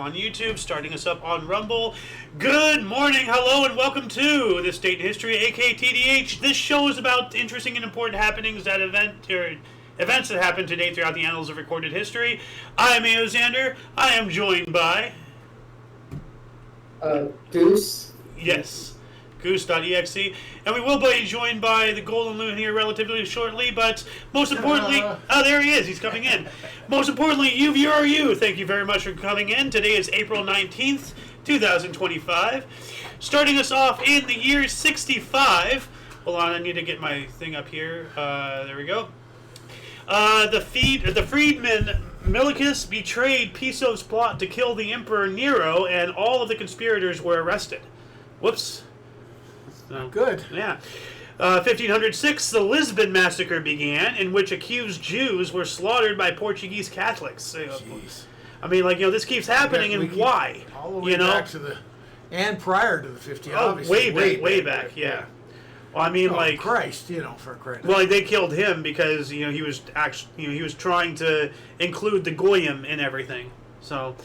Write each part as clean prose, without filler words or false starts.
on YouTube, starting us up on Rumble. Good morning, hello, and welcome to This Date in History, aka TDH. This show is about interesting and important happenings events that happened today throughout the annals of recorded history. I am Xander. I am joined by... Goose. Yes. Goose.exe, and we will be joined by the Golden Loon here relatively shortly, but most importantly, there he is, he's coming in. Most importantly, you, thank you very much for coming in. Today is April 19th, 2025. Starting us off in the year 65, hold on, I need to get my thing up here, there we go. The freedman Milicus betrayed Piso's plot to kill the Emperor Nero, and all of the conspirators were arrested. Whoops. So, good. Yeah. 1506, the Lisbon Massacre began, in which accused Jews were slaughtered by Portuguese Catholics. Jeez. I mean, this keeps happening, and why? All the way back to the... And prior to the 50s, obviously. Way back, yeah. Well, I mean, Christ, for credit. Well, they killed him because, he was he was trying to include the Goyim in everything. So...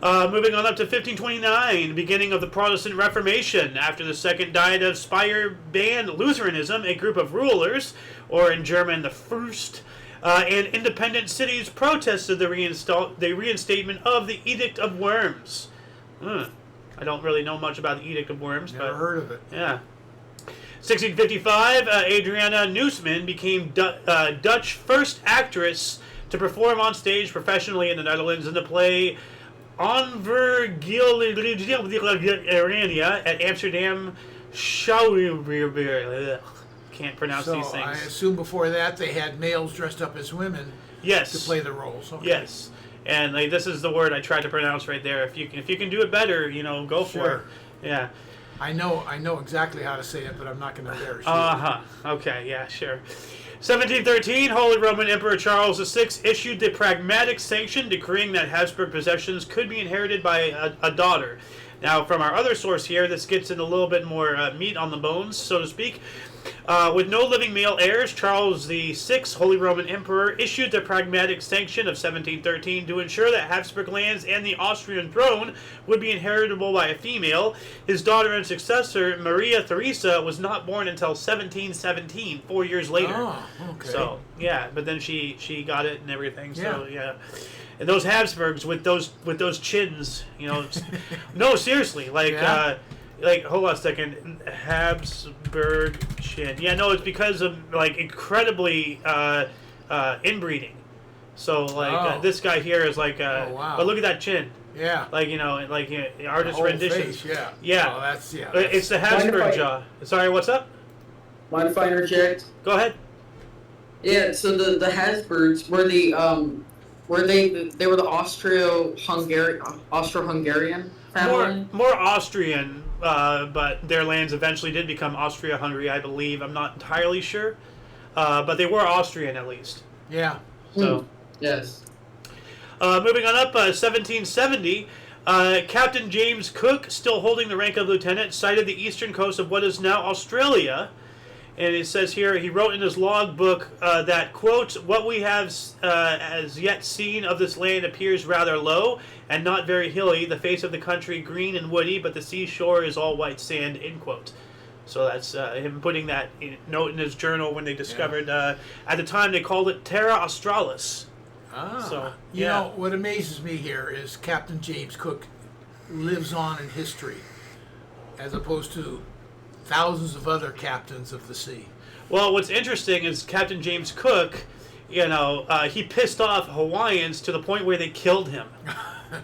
moving on up to 1529, beginning of the Protestant Reformation. After the Second Diet of Speyer banned Lutheranism, a group of rulers, or in German, the Fürst, and independent cities protested the reinstatement of the Edict of Worms. I don't really know much about the Edict of Worms. Never heard of it. Yeah. 1655, Adriana Neusman became Dutch first actress to perform on stage professionally in the Netherlands in the play Onvergelijkheid at Amsterdam Schouwburg. Can't pronounce these things. I assume before that they had males dressed up as women. Yes. To play the roles. Okay. Yes, and this is the word I tried to pronounce right there. If you can do it better, go for it. Yeah. I know exactly how to say it, but I'm not going to dare. Okay. Yeah. Sure. 1713, Holy Roman Emperor Charles VI issued the Pragmatic Sanction, decreeing that Habsburg possessions could be inherited by a daughter. Now, from our other source here, this gets in a little bit more meat on the bones, so to speak. With no living male heirs, Charles VI, Holy Roman Emperor, issued the Pragmatic Sanction of 1713 to ensure that Habsburg lands and the Austrian throne would be inheritable by a female. His daughter and successor, Maria Theresa, was not born until 1717, 4 years later. Oh, okay. So, yeah, but then she got it and everything, so, yeah. And those Habsburgs with those chins, no, seriously, hold on a second, Habsburg chin. Yeah, no, it's because of incredibly inbreeding. So this guy here is wow. But look at that chin. Yeah. Artist renditions. Face, yeah. Yeah. Oh, that's it's the Habsburg jaw. Sorry, what's up? Mind if I interject? Go ahead. Yeah. So the Habsburgs were they were the Austro-Hungarian family? More Austrian, but their lands eventually did become Austria-Hungary, I believe. I'm not entirely sure, but they were Austrian at least. Yeah. So yes. Moving on up, 1770, Captain James Cook, still holding the rank of lieutenant, sighted the eastern coast of what is now Australia. And it says here, he wrote in his logbook that, quote, what we have as yet seen of this land appears rather low and not very hilly, the face of the country green and woody, but the seashore is all white sand, end quote. So that's him putting that note in his journal when they discovered, at the time they called it Terra Australis. So, you know, what amazes me here is Captain James Cook lives on in history as opposed to thousands of other captains of the sea. Well, what's interesting is Captain James Cook, he pissed off Hawaiians to the point where they killed him.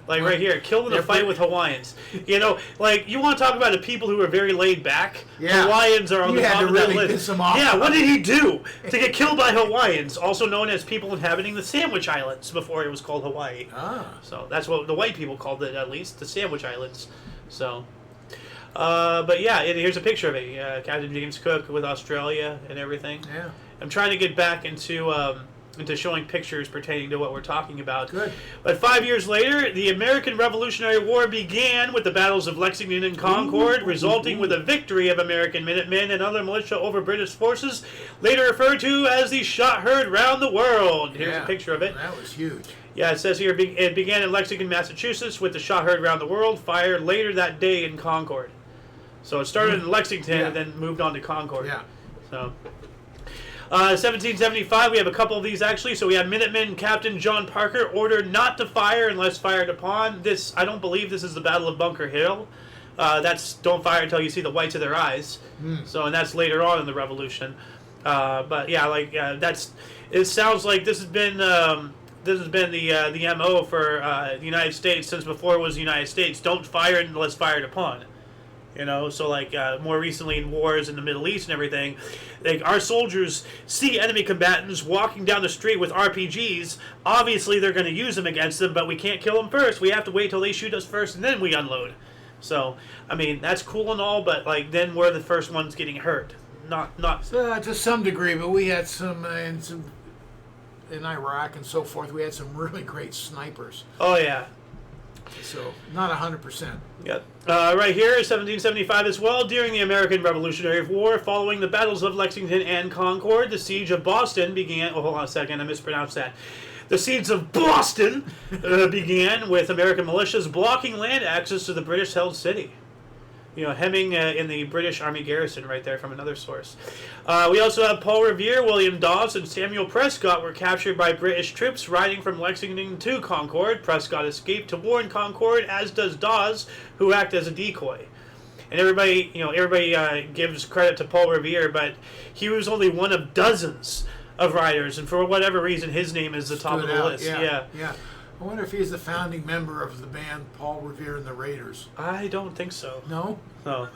Right here, killed in a fight with Hawaiians. You want to talk about the people who are very laid back? Yeah. Hawaiians are on the top of that list. Piss them off. Yeah, what did he do to get killed by Hawaiians, also known as people inhabiting the Sandwich Islands before it was called Hawaii? So that's what the white people called it, at least, the Sandwich Islands. So... but yeah, here's a picture of it. Captain James Cook with Australia and everything. Yeah. I'm trying to get back into showing pictures pertaining to what we're talking about. Good. But 5 years later, the American Revolutionary War began with the battles of Lexington and Concord, resulting with a victory of American Minutemen and other militia over British forces, later referred to as the Shot Heard Round the World. Here's a picture of it. That was huge. Yeah, it says here it began in Lexington, Massachusetts, with the shot heard around the world, fired later that day in Concord. So it started in Lexington and then moved on to Concord. Yeah. So, 1775, we have a couple of these actually. So we have Minutemen Captain John Parker ordered not to fire unless fired upon. This, I don't believe this is the Battle of Bunker Hill. That's don't fire until you see the whites of their eyes. So, and that's later on in the Revolution. But yeah, like that's. It sounds like this has been the MO for the United States since before it was the United States. Don't fire unless fired upon. You know, so like more recently in wars in the Middle East and everything, like our soldiers see enemy combatants walking down the street with RPGs. Obviously, they're going to use them against them, but we can't kill them first. We have to wait till they shoot us first, and then we unload. So, I mean, that's cool and all, but like then we're the first ones getting hurt. Not. To some degree, but we had some in Iraq and so forth. We had some really great snipers. Oh yeah. So not 100%. Yep. Right here, 1775 as well. During the American Revolutionary War, following the battles of Lexington and Concord, the siege of Boston began. Oh, hold on a second, I mispronounced that. The siege of Boston began with American militias blocking land access to the British-held city. You know, hemming in the British Army garrison right there from another source. We also have Paul Revere, William Dawes, and Samuel Prescott were captured by British troops riding from Lexington to Concord. Prescott escaped to warn Concord, as does Dawes, who acted as a decoy. And everybody gives credit to Paul Revere, but he was only one of dozens of riders, and for whatever reason, his name is the top of the list. Yeah. I wonder if he's the founding member of the band Paul Revere and the Raiders. I don't think so. No? No.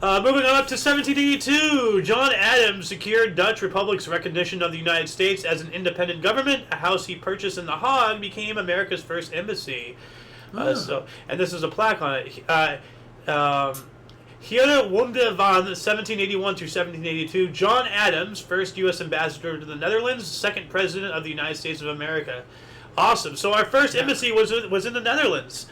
Moving on up to 1782, John Adams secured Dutch Republic's recognition of the United States as an independent government. A house he purchased in The Hague became America's first embassy. And this is a plaque on it. Here Wonder van 1781 through 1782, John Adams, first U.S. ambassador to the Netherlands, second president of the United States of America. Awesome. So our first embassy was in the Netherlands.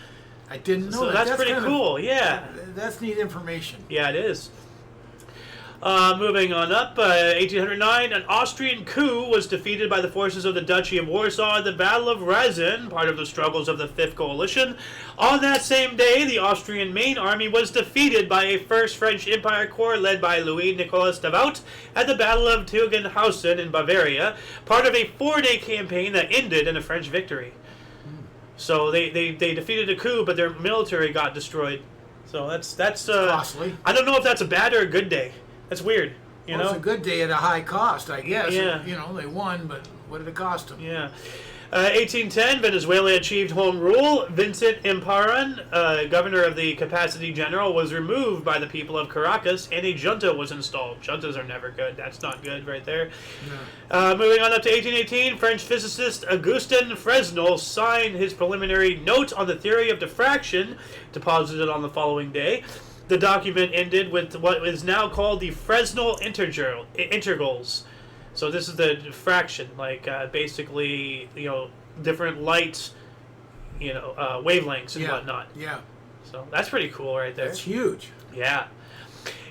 I didn't know so that. That's pretty cool. Yeah. That's neat information. Yeah, it is. Moving on up, 1809, an Austrian coup was defeated by the forces of the Duchy of Warsaw at the Battle of Resin, part of the struggles of the Fifth Coalition. On that same day, the Austrian main army was defeated by a First French Empire Corps led by Louis Nicolas Davout at the Battle of Teugn-Hausen in Bavaria, part of a 4-day campaign that ended in a French victory. So they defeated a coup, but their military got destroyed. So that's costly. I don't know if that's a bad or a good day. That's weird, you know? It's a good day at a high cost, I guess. Yeah. You know, they won, but what did it cost them? Yeah. 1810, Venezuela achieved home rule. Vincent Imparan, governor of the Capacity General, was removed by the people of Caracas, and a junta was installed. Juntas are never good. That's not good right there. No. Moving on up to 1818, French physicist Augustin Fresnel signed his preliminary note on the theory of diffraction, deposited on the following day. The document ended with what is now called the Fresnel integrals. So this is the diffraction, like basically, different light, wavelengths and whatnot. Yeah. So that's pretty cool right there. That's huge. Yeah.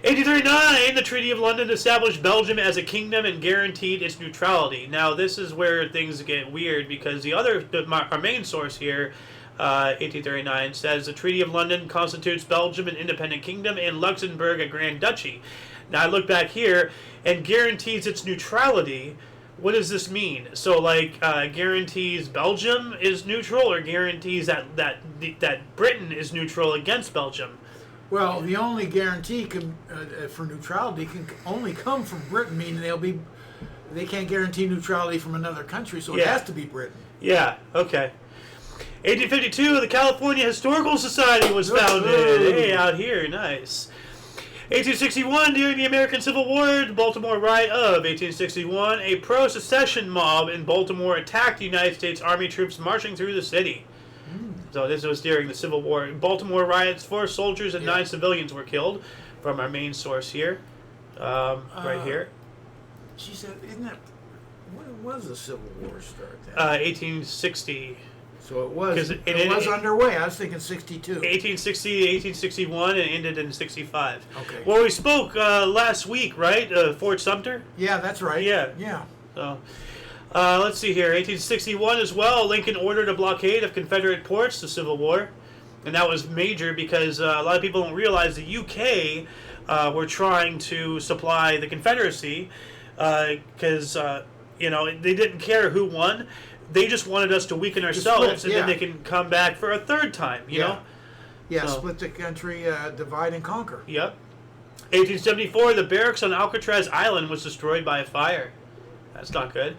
1839, the Treaty of London established Belgium as a kingdom and guaranteed its neutrality. Now this is where things get weird because our main source here, 1839, says the Treaty of London constitutes Belgium an independent kingdom and Luxembourg a grand duchy. Now I look back here and guarantees its neutrality. What does this mean? So guarantees Belgium is neutral or guarantees that Britain is neutral against Belgium? Well, the only guarantee for neutrality can only come from Britain, meaning they can't guarantee neutrality from another country, so it has to be Britain. Yeah, okay. 1852, the California Historical Society was founded. Hey, out here, nice. 1861, during the American Civil War, the Baltimore riot of 1861, a pro-secession mob in Baltimore attacked the United States Army troops marching through the city. So this was during the Civil War. Baltimore riots, 4 soldiers and 9 civilians were killed, from our main source here, right here. She said, isn't that, when was the Civil War start then? 1860. So it was underway. I was thinking 62. 1860, 1861, and ended in 65. Okay. Well, we spoke last week, right? Fort Sumter? Yeah, that's right. Yeah. Yeah. So, Let's see here. 1861 as well. Lincoln ordered a blockade of Confederate ports, the Civil War. And that was major because a lot of people don't realize the UK were trying to supply the Confederacy because, they didn't care who won. They just wanted us to weaken ourselves and then they can come back for a third time, you know? Yeah, split the country, divide and conquer. Yep. 1874, the barracks on Alcatraz Island was destroyed by a fire. That's not good.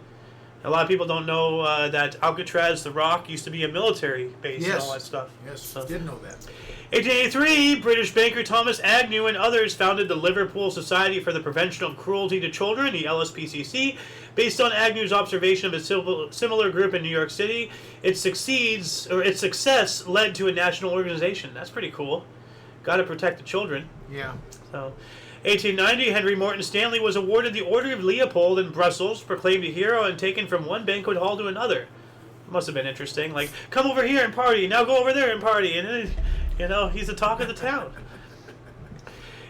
A lot of people don't know that Alcatraz, the Rock, used to be a military base and all that stuff. Yes, I did know that. 1883, British banker Thomas Agnew and others founded the Liverpool Society for the Prevention of Cruelty to Children, the LSPCC, based on Agnew's observation of a similar group in New York City. Its success led to a national organization. That's pretty cool. Got to protect the children. Yeah. So, 1890, Henry Morton Stanley was awarded the Order of Leopold in Brussels, proclaimed a hero, and taken from one banquet hall to another. Must have been interesting. Like, come over here and party, now go over there and party, and then, he's the talk of the town.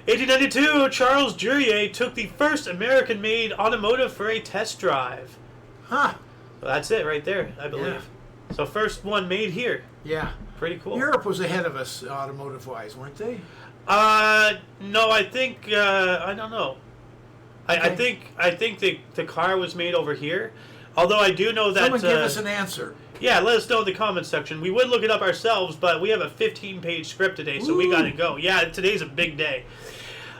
1892, Charles Jurier took the first American-made automotive for a test drive. Huh. Well, that's it right there, I believe. Yeah. So first one made here. Yeah. Pretty cool. Europe was ahead of us automotive-wise, weren't they? No, I think, I don't know. Okay. I think the car was made over here. Although I do know that... Someone give us an answer. Yeah, let us know in the comments section. We would look it up ourselves, but we have a 15-page script today, so we got to go. Yeah, today's a big day.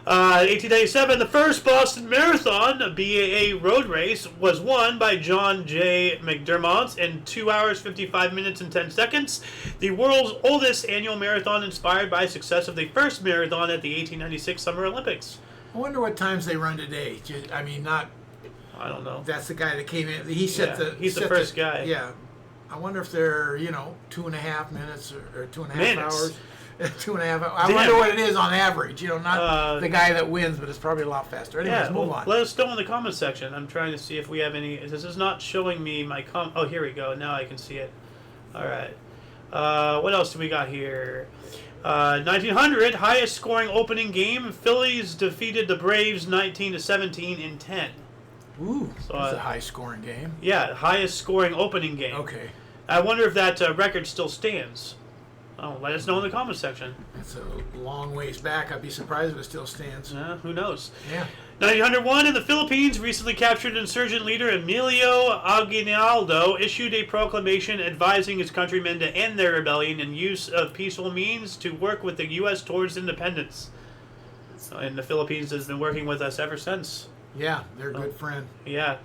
1897, the first Boston Marathon, a BAA road race, was won by John J. McDermott in 2 hours, 55 minutes, and 10 seconds. The world's oldest annual marathon inspired by success of the first marathon at the 1896 Summer Olympics. I wonder what times they run today. I mean, not... I don't know. That's the guy that came in. He's the first guy. Yeah. I wonder if they're, 2.5 minutes or 2.5 hours. 2.5 hours. I wonder what it is on average. Not the guy that wins, but it's probably a lot faster. Anyways, move on. Let us know in the comments section. I'm trying to see if we have any. This is not showing me my Oh, here we go. Now I can see it. All right. What else do we got here? 1900, highest scoring opening game. Phillies defeated the Braves 19-17 in 10. Ooh, so that's a high scoring game. Yeah, highest scoring opening game. Okay. I wonder if that record still stands. Oh, let us know in the comments section. That's a long ways back. I'd be surprised if it still stands. Who knows? Yeah. 1901, in the Philippines, recently captured insurgent leader Emilio Aguinaldo issued a proclamation advising his countrymen to end their rebellion and use of peaceful means to work with the U.S. towards independence. And the Philippines has been working with us ever since. Yeah, they're a good friend. Yeah.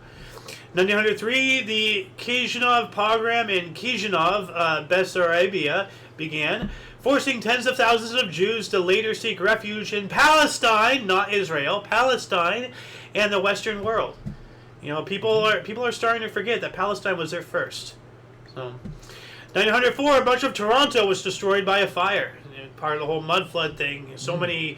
1903, the Kishinev pogrom in Kishinev, Bessarabia, began, forcing tens of thousands of Jews to later seek refuge in Palestine, not Israel, Palestine, and the Western world. People are starting to forget that Palestine was there first. So, 1904, a bunch of Toronto was destroyed by a fire. Part of the whole mud flood thing. So many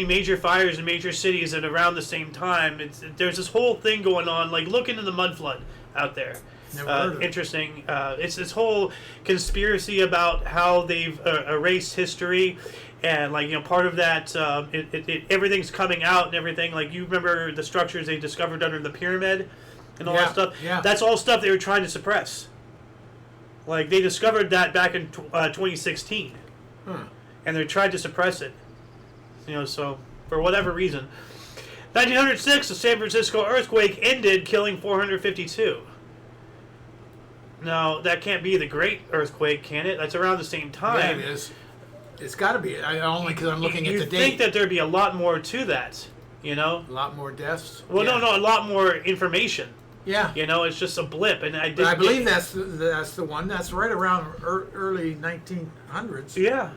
major fires in major cities at around the same time. There's this whole thing going on. Like, look into the mud flood out there. Never heard of it. Interesting. It's this whole conspiracy about how they've erased history, and part of that, everything's coming out and everything. Like, you remember the structures they discovered under the pyramid and all that stuff. Yeah. That's all stuff they were trying to suppress. Like, they discovered that back in 2016. And they tried to suppress it. So for whatever reason. 1906, the San Francisco earthquake ended, killing 452. Now, that can't be the Great Earthquake, can it? That's around the same time. Yeah, it is. It's got to be. Only because I'm looking at the date. You think that there'd be a lot more to that, A lot more deaths? Well, no, a lot more information. Yeah. It's just a blip. And I believe that's the one. That's right around early 1900s. Yeah.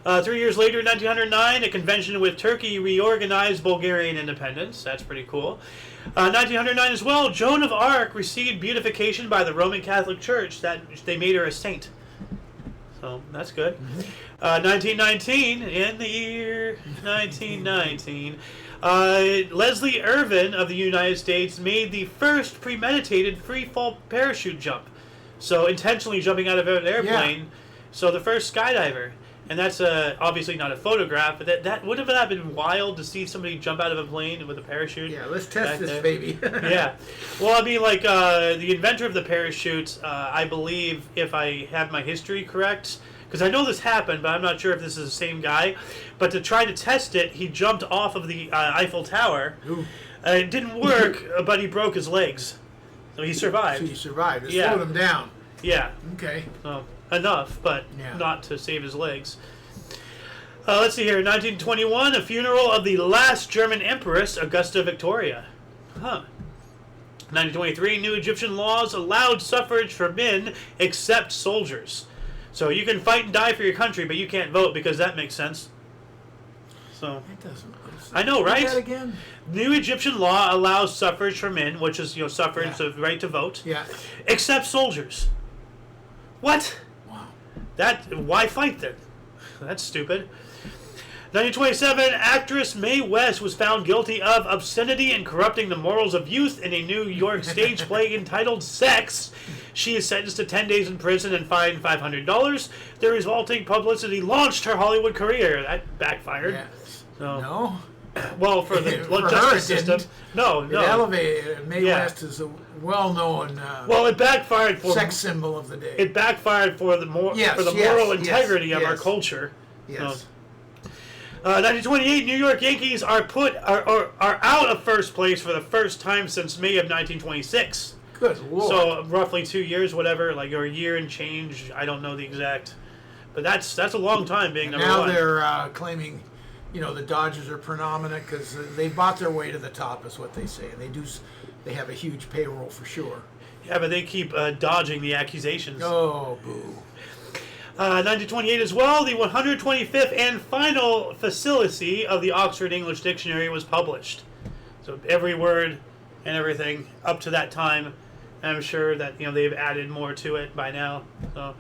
3 years later, in 1909, a convention with Turkey reorganized Bulgarian independence. That's pretty cool. 1909 as well, Joan of Arc received beatification by the Roman Catholic Church. That they made her a saint. So that's good. 1919, in the year 1919, Leslie Irvin of the United States made the first premeditated free-fall parachute jump. So intentionally jumping out of an airplane. Yeah. So the first skydiver. And that's obviously not a photograph, but that would have been wild to see somebody jump out of a plane with a parachute. Yeah, let's test this baby. Yeah. Well, I mean, like, the inventor of the parachute, I believe, if I have my history correct, because I know this happened, but I'm not sure if this is the same guy, but to try to test it, he jumped off of the Eiffel Tower. Ooh. It didn't work, but he broke his legs. So he survived. So he survived. It Yeah. slowed him down. Yeah. Okay. Enough, but Yeah. not to save his legs. Let's see here. 1921, a funeral of the last German empress, Augusta Victoria. 1923, new Egyptian laws allowed suffrage for men except soldiers. So you can fight and die for your country, but you can't vote because that makes sense. So It doesn't. I know, right? That again? New Egyptian law allows suffrage for men, which is suffrage, the right to vote, Yeah. except soldiers. What? Wow. Why fight then? That's stupid. 1927, actress Mae West was found guilty of obscenity and corrupting the morals of youth in a New York stage play entitled Sex. She is sentenced to 10 days in prison and fined $500. The resulting publicity launched her Hollywood career. That backfired. Yeah. So, No. Well, for the For her, justice it system, didn't. no. It elevated. Mae Yeah. West is a well-known Well, it backfired for sex symbol of the day. It backfired for the moral integrity of our culture. Yes. 1928, New York Yankees are out of first place for the first time since May of 1926. Good Lord. So roughly 2 years, whatever, like or a year and change. I don't know the exact, but that's a long time being number now one. they're claiming, the Dodgers are predominant because they bought their way to the top, is what they say. And they have a huge payroll for sure. Yeah, but they keep dodging the accusations. Oh, boo. 1928 as well, the 125th and final facility of the Oxford English Dictionary was published. So every word and everything up to that time, and I'm sure that they've added more to it by now. So,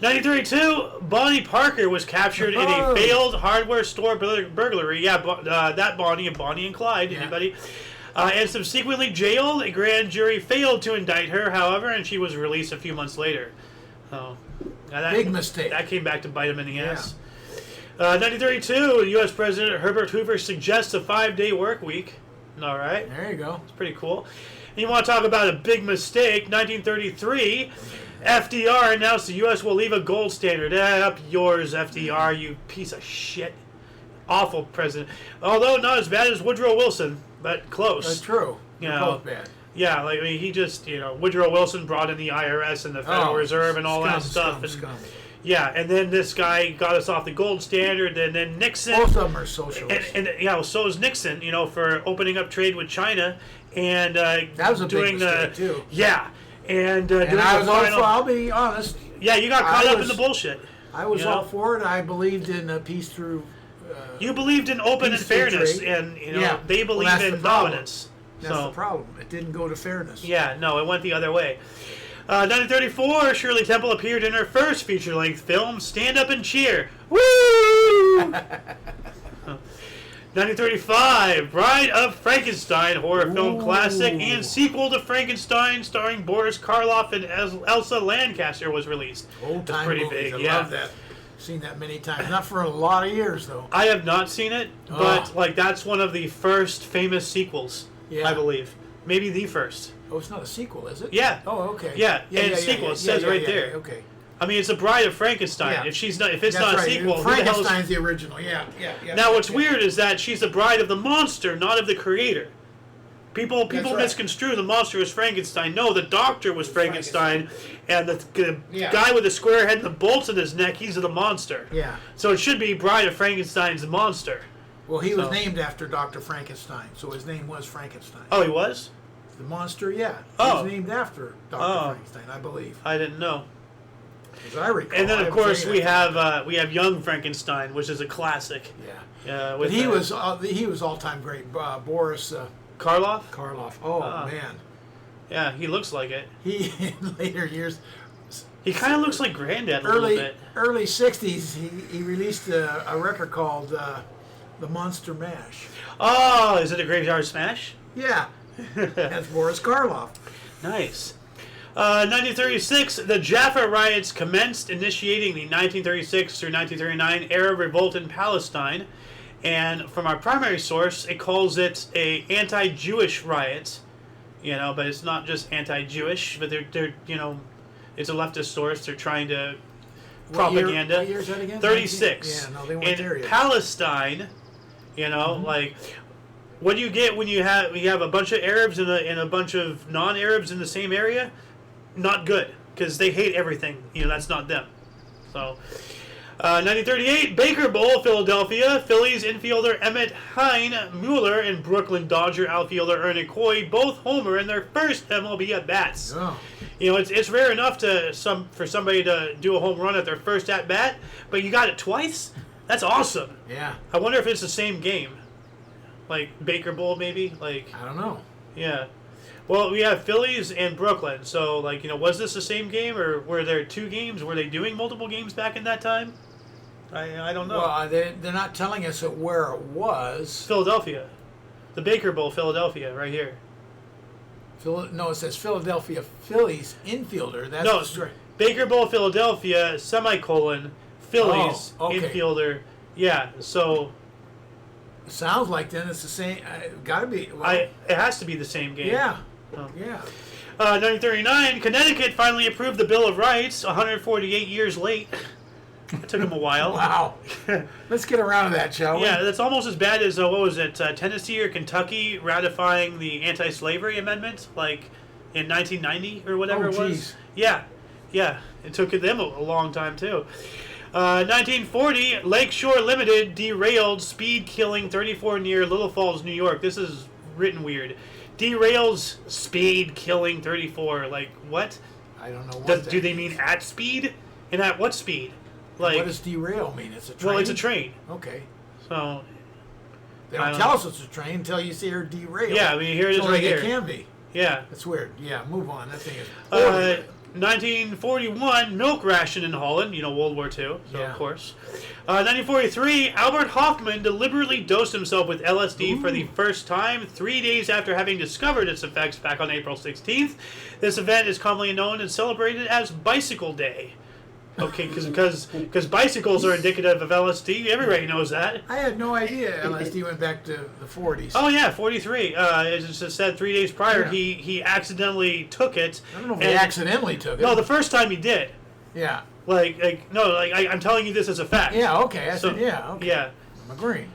1932, Bonnie Parker was captured in a failed hardware store burglary. Yeah, that Bonnie and Clyde. Yeah. Anybody? And subsequently jailed. A grand jury failed to indict her, however, and she was released a few months later. So, big mistake. That came back to bite him in the ass. 1932, U.S. President Herbert Hoover suggests a 5-day work week. All right. There you go. It's pretty cool. And you want to talk about a big mistake? 1933, FDR announced the U.S. will leave a gold standard. Up yours, FDR, you piece of shit. Awful president. Although not as bad as Woodrow Wilson, but close. That's true. They're both bad. Yeah, like he just Woodrow Wilson brought in the IRS and the Federal Reserve and all that stuff. Scum. Yeah, and then this guy got us off the gold standard, and then Nixon. Both of them are socialists. And well, so is Nixon, for opening up trade with China and that was a doing big mistake too. Yeah, and doing I was the all final. for. I'll be honest. Yeah, you got caught up in the bullshit. I was all for it. I believed in peace through. You believed in open and fairness, trade. and they believe in dominance. That's the problem. It didn't go to fairness. Yeah, no, it went the other way. 1934, Shirley Temple appeared in her first feature-length film, Stand Up and Cheer. Woo! 1935, Bride of Frankenstein, horror film classic and sequel to Frankenstein, starring Boris Karloff and Elsa Lancaster, was released. Old That's time pretty movies. big. I love that. Seen that many times. Not for a lot of years though. I have not seen it, but that's one of the first famous sequels. Yeah. I believe. Maybe the first. Oh, it's not a sequel, is it? Yeah. Oh, okay. Yeah, sequel. It says right there. Okay. I mean, it's a Bride of Frankenstein. Yeah. If it's That's not right. a sequel, Frankenstein's the original. Yeah. Now, what's weird is that she's the bride of the monster, not of the creator. People misconstrue the monster as Frankenstein. No, the doctor was Frankenstein, and the guy with the square head and the bolts in his neck, he's the monster. Yeah. So it should be Bride of Frankenstein's monster. Well, he was named after Dr. Frankenstein, so his name was Frankenstein. Oh, he was? The monster, yeah. Oh. He was named after Dr. Frankenstein, I believe. I didn't know. As I recall. And then, of course, we have Young Frankenstein, which is a classic. Yeah. But he was all-time great. Boris Karloff? Karloff. Oh, man. Yeah, he looks like it. He, in later years... He kind of looks like Granddad a little bit. Early 60s, he released a record called The Monster Mash. Oh, is it a Graveyard Smash? Yeah. That's Boris Karloff. Nice. 1936, the Jaffa riots commenced, initiating the 1936 through 1939 Arab revolt in Palestine. And from our primary source, it calls it a anti-Jewish riot. But it's not just anti-Jewish, but they're it's a leftist source. They're trying to propaganda. What year is that again? 36. Yeah, no, they weren't there In yet. Palestine, like, what do you get when you have a bunch of Arabs and a bunch of non-Arabs in the same area? Not good, because they hate everything. That's not them. So, 1938, Baker Bowl, Philadelphia. Phillies infielder Emmett Hine Mueller and Brooklyn Dodger outfielder Ernie Coy both homer in their first MLB at bats. Oh. It's rare enough for somebody to do a home run at their first at bat, but you got it twice. That's awesome. Yeah. I wonder if it's the same game, like Baker Bowl, maybe. Like, I don't know. Yeah. Well, we have Phillies and Brooklyn. So, was this the same game, or were there two games? Were they doing multiple games back in that time? I don't know. Well, they're not telling us where it was. Philadelphia. The Baker Bowl, Philadelphia, right here. No, it says Philadelphia Phillies infielder. That's No, straight. Baker Bowl, Philadelphia, semicolon, Phillies okay. infielder. Yeah, so... Sounds like then it's the same. Gotta be. Well, it has to be the same game. Yeah. Oh. Yeah. 1939, Connecticut finally approved the Bill of Rights, 148 years late. It took them a while. Wow. Let's get around to that, shall we? Yeah, that's almost as bad as, what was it, Tennessee or Kentucky ratifying the anti-slavery amendment, in 1990 or whatever it was? Geez. Yeah. It took them a long time, too. 1940, Lakeshore Limited derailed, speed killing 34 near Little Falls, New York. This is written weird. Derails, speed killing 34. What? I don't know what Do they mean at speed? And at what speed? What does derail mean? It's a train? Well, it's a train. Okay. So... They don't tell us it's a train until you see her derail. Yeah, here it is right here. It can be. Yeah. That's weird. Yeah, move on. That thing is... 1941, milk ration in Holland, World War II, so Yeah. of course. 1943, Albert Hoffman deliberately dosed himself with LSD for the first time 3 days after having discovered its effects back on April 16th. This event is commonly known and celebrated as Bicycle Day. Okay, because bicycles are indicative of LSD. Everybody knows that. I had no idea LSD went back to the 40s. Oh, yeah, 43. As it just said, 3 days prior, Yeah. he accidentally took it. I don't know if he accidentally took it. No, the first time he did. Yeah. I'm telling you this as a fact. Yeah, okay. I said, yeah, okay. Yeah. I'm agreeing.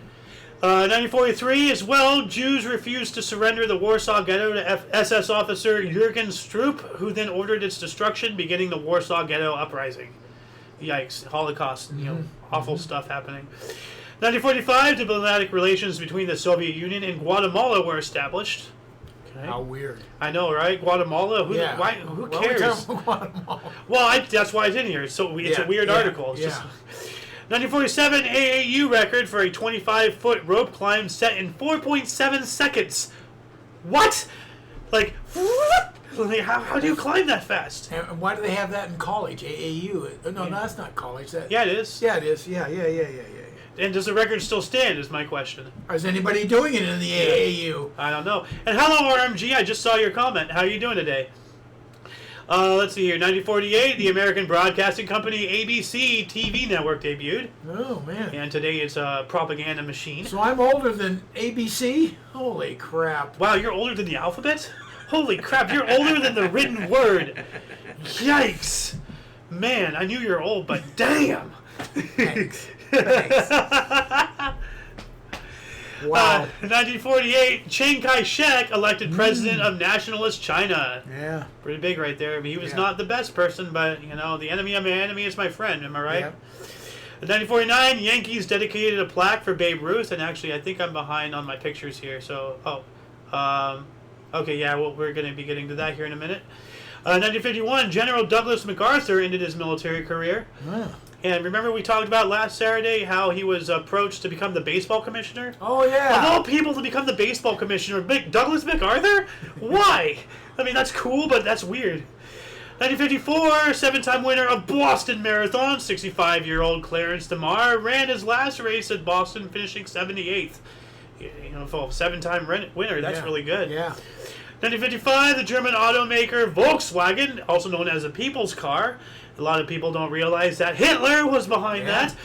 1943 as well, Jews refused to surrender the Warsaw Ghetto to SS officer Jürgen Stroop, who then ordered its destruction, beginning the Warsaw Ghetto Uprising. Yikes. Holocaust, awful stuff happening. 1945, diplomatic relations between the Soviet Union and Guatemala were established. Okay. How weird. I know, right? Guatemala? Who cares? Why are we talking about Guatemala? Well, that's why it's in here. So it's a weird article. It's just 1947 AAU record for a 25-foot rope climb set in 4.7 seconds. What? How do you climb that fast? And why do they have that in college? AAU? No, that's not college. Yeah, it is. Yeah, it is. Yeah. And does the record still stand, is my question. Or is anybody doing it in the AAU? I don't know. And hello, RMG. I just saw your comment. How are you doing today? Let's see here. 1948, the American Broadcasting Company ABC TV network debuted. Oh, man. And today it's a propaganda machine. So I'm older than ABC? Holy crap. Wow, you're older than the alphabet? Holy crap, you're older than the written word. Yikes. Man, I knew you were old, but damn. Thanks. Wow. 1948, Chiang Kai-shek elected president of nationalist China. Yeah. Pretty big right there. He was not the best person, but, the enemy of my enemy is my friend. Am I right? Yeah. In 1949, Yankees dedicated a plaque for Babe Ruth, and actually, I think I'm behind on my pictures here, so, okay, yeah, well, we're going to be getting to that here in a minute. 1951, General Douglas MacArthur ended his military career. Yeah. And remember we talked about last Saturday how he was approached to become the baseball commissioner? Oh, yeah. Of all people to become the baseball commissioner, Douglas MacArthur? Why? I mean, that's cool, but that's weird. 1954, seven-time winner of Boston Marathon, 65-year-old Clarence DeMar, ran his last race at Boston, finishing 78th. For a seven-time winner, that's really good. Yeah. 1955, the German automaker Volkswagen, also known as a people's car. A lot of people don't realize that Hitler was behind that.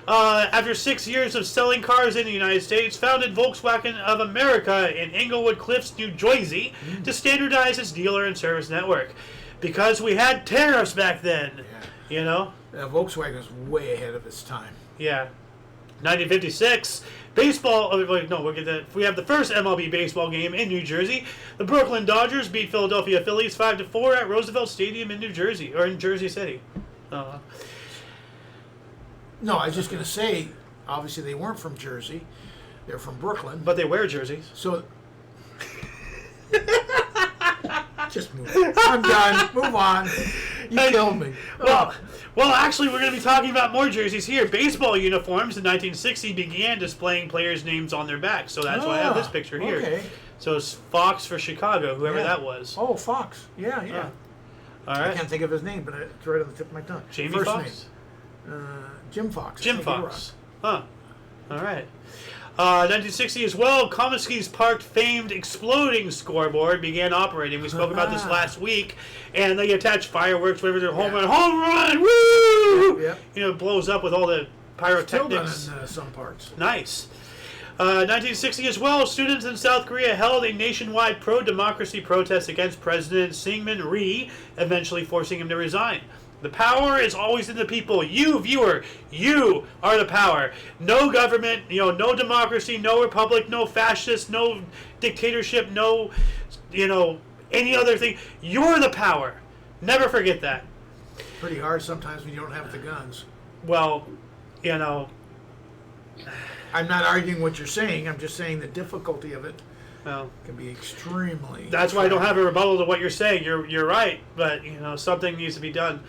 After 6 years of selling cars in the United States, founded Volkswagen of America in Englewood Cliffs, New Jersey, to standardize its dealer and service network. Because we had tariffs back then, you know? Volkswagen was way ahead of its time. Yeah. 1956, baseball. We'll get that. We have the first MLB baseball game in New Jersey. The Brooklyn Dodgers beat Philadelphia Phillies 5-4 at Roosevelt Stadium in New Jersey, or in Jersey City. No, I was just going to say, obviously they weren't from Jersey. They're from Brooklyn. But they wear jerseys. So, just move on. I'm done. Move on. You killed me. Well, actually, we're going to be talking about more jerseys here. Baseball uniforms in 1960 began displaying players' names on their backs, so that's why I have this picture here. Okay. So it's Fox for Chicago, whoever that was. Oh, Fox. Yeah. All right. I can't think of his name, but it's right on the tip of my tongue. Jamie First Foxx? name. Jim Fox. Jim Fox. Huh. All right. 1960 as well, Comiskey's Park famed exploding scoreboard began operating. We spoke about this last week, and they attach fireworks whenever they're home run, woo! Yep. You know, it blows up with all the pyrotechnics. Still done in some parts. Nice. 1960 as well, students in South Korea held a nationwide pro-democracy protest against President Syngman Rhee, eventually forcing him to resign. The power is always in the people. You, viewer, you are the power. No government, no democracy, no republic, no fascist, no dictatorship, no, any other thing. You're the power. Never forget that. Pretty hard sometimes when you don't have the guns. Well, I'm not arguing what you're saying. I'm just saying the difficulty of it well, can be extremely. That's why I don't have a rebuttal to what you're saying. You're right, but something needs to be done.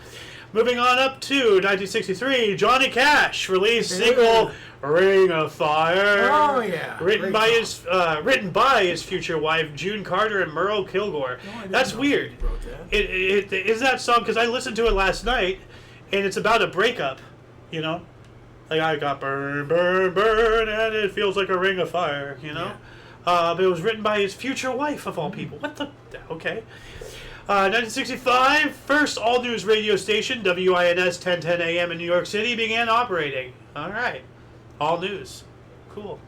Moving on up to 1963, Johnny Cash released single "Ring of Fire." Oh yeah, written by his future wife June Carter and Merle Kilgore. No, That's weird. He wrote that. It is that song because I listened to it last night, and it's about a breakup. Like I got burn, burn, burn, and it feels like a ring of fire. Yeah. But it was written by his future wife, of all people. What the? Okay. 1965, first all-news radio station, WINS 1010 AM in New York City, began operating. All right. All news. Cool.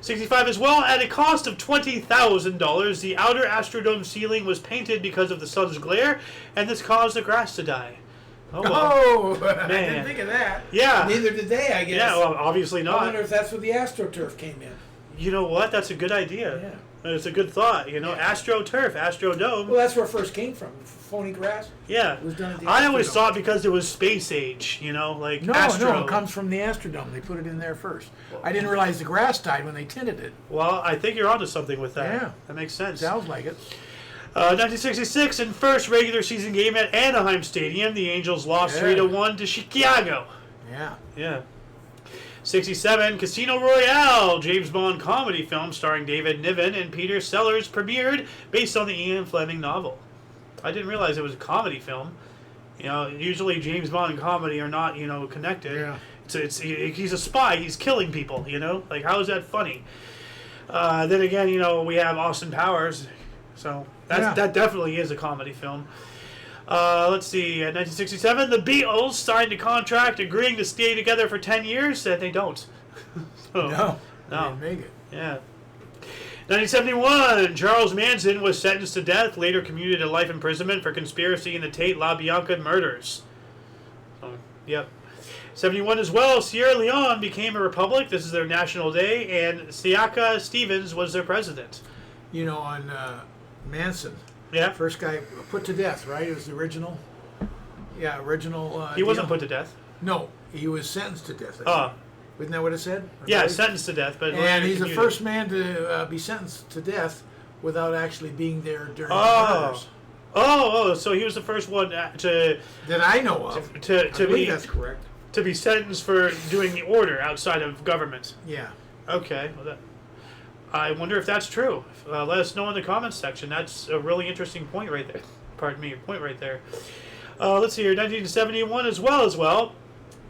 65 as well, at a cost of $20,000, the outer Astrodome ceiling was painted because of the sun's glare, and this caused the grass to die. Oh, well. I didn't think of that. Yeah. Neither did they, I guess. Yeah, well, obviously not. I wonder if that's where the AstroTurf came in. You know what? That's a good idea. Yeah. It's a good thought. AstroTurf, Astrodome. Well, that's where it first came from. Phony grass. Yeah. It was done at the I always Astrodome. thought because it was space age, like No, Astro. no, it comes from the Astrodome. They put it in there first. I didn't realize the grass died when they tinted it. Well, I think you're onto something with that. Yeah. That makes sense. Sounds like it. 1966, in first regular season game at Anaheim Stadium, the Angels lost 3-1 to Chicago. Yeah. Yeah. 67, Casino Royale, James Bond comedy film starring David Niven and Peter Sellers, premiered based on the Ian Fleming novel. I didn't realize it was a comedy film. Usually James Bond and comedy are not, connected. Yeah. He's a spy. He's killing people. Like how is that funny? Then again, we have Austin Powers, so that definitely is a comedy film. Let's see. 1967, the Beatles signed a contract agreeing to stay together for 10 years, and they don't. No. They No. didn't make it. Yeah. 1971, Charles Manson was sentenced to death, later commuted to life imprisonment for conspiracy in the Tate LaBianca murders. Yep. 71 as well, Sierra Leone became a republic. This is their national day, and Siaka Stevens was their president. On Manson. Yeah. First guy put to death, right? It was the original. Yeah, original. He wasn't deal. put to death. No, he was sentenced to death. Isn't that what it said? Yeah, sentenced to death, but and he's the commuted. first man to be sentenced to death without actually being there during the murders. So he was the first one to That I know of. to I believe be that's correct. to be sentenced for doing the order outside of government. Yeah. Okay. Well, I wonder if that's true. Let us know in the comments section. That's a really interesting point right there. Pardon me, point right there. Let's see here. 1971 as well.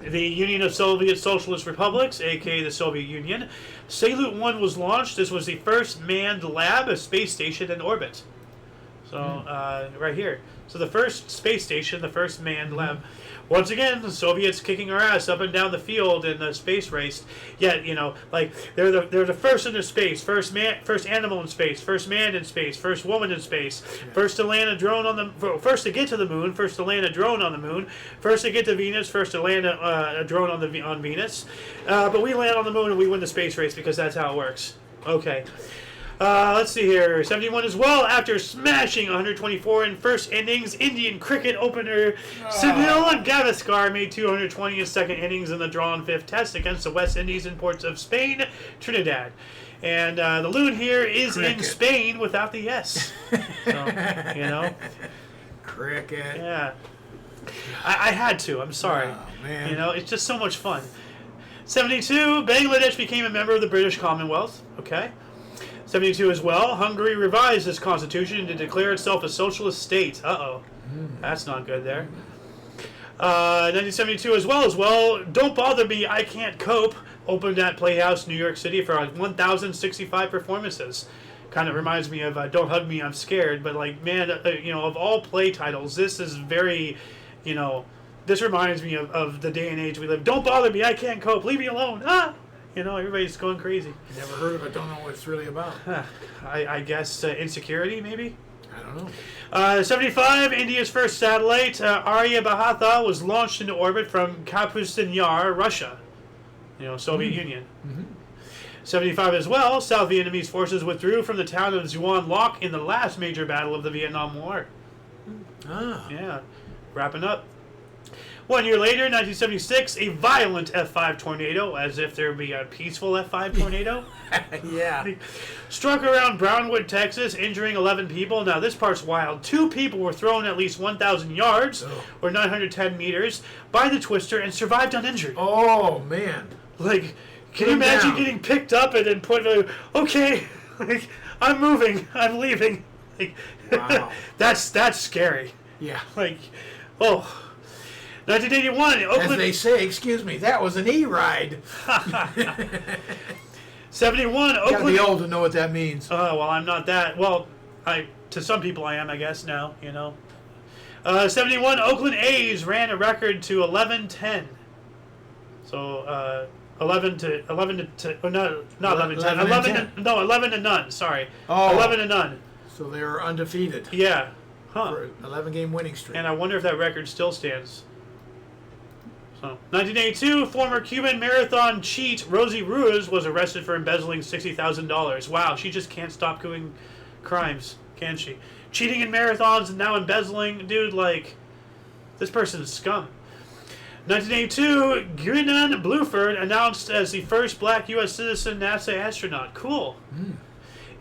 The Union of Soviet Socialist Republics, aka the Soviet Union. Salyut 1 was launched. This was the first manned lab, a space station in orbit. So right here. So the first space station, the first manned lab. Once again, the Soviets kicking our ass up and down the field in the space race. Yet, like they're the first into space, first animal in space, first man in space, first woman in space, first to land a drone on the, first to get to the moon, first to land a drone on the moon, first to get to Venus, first to land a drone on Venus. But we land on the moon and we win the space race because that's how it works. Okay. Let's see here. 71 as well. After smashing 124 in first innings, Indian cricket opener Sunil Gavaskar made 220 in second innings in the drawn fifth test against the West Indies in ports of Spain, Trinidad. And the loon here is in Spain without the S. So, Cricket. Yeah. I had to. I'm sorry. Oh, man. It's just so much fun. 72, Bangladesh became a member of the British Commonwealth. Okay. 72 as well. Hungary revised its constitution to declare itself a socialist state. That's not good there. 1972 as well. Don't Bother Me, I Can't Cope opened at Playhouse, New York City for 1,065 performances. Kind of reminds me of Don't Hug Me, I'm Scared. But man, of all play titles, this is very, this reminds me of the day and age we live. Don't bother me, I can't cope. Leave me alone. Everybody's going crazy. Never heard of it, don't know what it's really about. I guess insecurity, maybe? I don't know. 75, India's first satellite, Aryabhata, was launched into orbit from Kapustin Yar, Russia. Soviet Union. 75 as well, South Vietnamese forces withdrew from the town of Xuan Loc in the last major battle of the Vietnam War. Yeah, wrapping up. 1 year later, 1976, a violent F5 tornado, as if there would be a peaceful F5 tornado. Yeah. Struck around Brownwood, Texas, injuring 11 people. Now, this part's wild. 2 people were thrown at least 1,000 yards, or 910 meters, by the twister and survived uninjured. Oh, man. Can you imagine getting picked up and then put, okay, I'm moving, I'm leaving. Wow. That's scary. Yeah. 1981, Oakland. As they say, excuse me, that was an E-ride. 71, Oakland. Gotta be old to know what that means. Well, I'm not that. Well, to some people I am, I guess, now, 71, Oakland A's ran a record to 11-10. So, 11 to no, not 11-10. 11 to none, sorry. 11 to none. So they were undefeated. Yeah. Huh. For an 11-game winning streak. And I wonder if that record still stands. So, 1982, former Cuban marathon cheat Rosie Ruiz was arrested for embezzling $60,000. Wow, she just can't stop doing crimes, can she? Cheating in marathons and now embezzling. Dude, this person's scum. 1982, Guinan Bluford announced as the first black U.S. citizen NASA astronaut. Cool.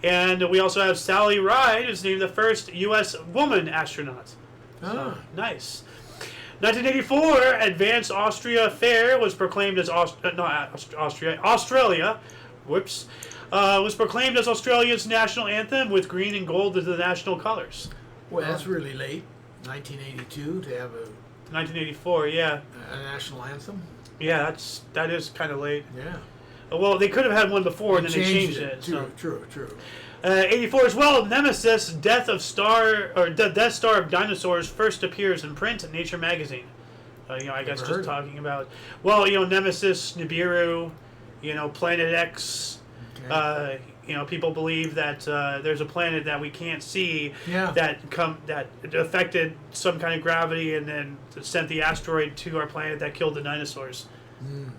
And we also have Sally Ride, who's named the first U.S. woman astronaut. So, nice. 1984, Advanced Austria Fair was proclaimed as Australia. Whoops. Was proclaimed as Australia's national anthem with green and gold as the national colors. Well, that's really late. 1982 to have a 1984, yeah. A national anthem? Yeah, that is kind of late. Yeah. Well, they could have had one before and then they changed it. True. 84 as well, Nemesis, Death Star of Dinosaurs first appears in print in Nature magazine. I guess just talking about, Nemesis, Nibiru, Planet X. Okay. People believe that there's a planet that we can't see that affected some kind of gravity and then sent the asteroid to our planet that killed the dinosaurs. Then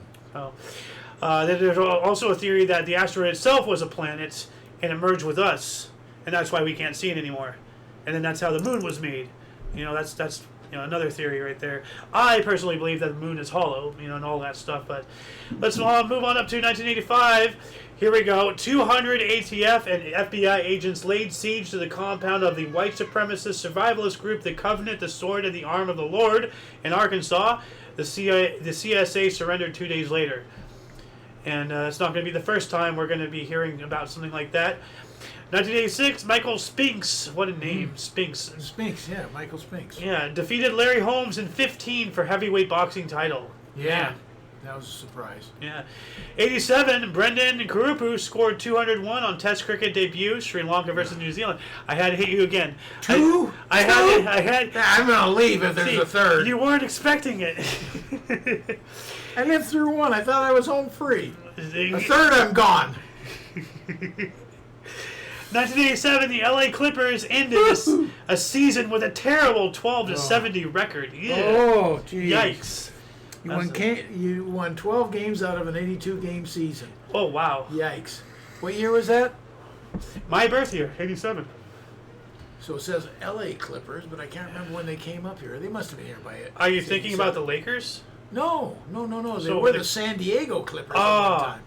there's also a theory that the asteroid itself was a planet and it merged with us, and that's why we can't see it anymore. And then that's how the moon was made. That's another theory right there. I personally believe that the moon is hollow, and all that stuff. But let's move on up to 1985. Here we go. 200 ATF and FBI agents laid siege to the compound of the white supremacist survivalist group, the Covenant, the Sword, and the Arm of the Lord in Arkansas. The CSA surrendered 2 days later. And it's not going to be the first time we're going to be hearing about something like that. 1986, Michael Spinks. What a name, Spinks. Michael Spinks. Yeah, defeated Larry Holmes in 15 for heavyweight boxing title. Yeah. That was a surprise. Yeah. 87, Brendan Kurupu scored 201 on Test cricket debut, Sri Lanka versus New Zealand. I had to hit you again. Two? I had. I'm going to leave if there's a third. You weren't expecting it. I lived through one. I thought I was home free. A third, I'm gone. 1987, the LA Clippers ended a season with a terrible 12-70 record. Yeah. Oh, geez. Yikes. You won 12 games out of an 82-game season. Oh, wow. Yikes. What year was that? My birth year, 87. So it says LA Clippers, but I can't remember when they came up here. They must have been here by it. Are you thinking about the Lakers? No. They So were the San Diego Clippers at one time.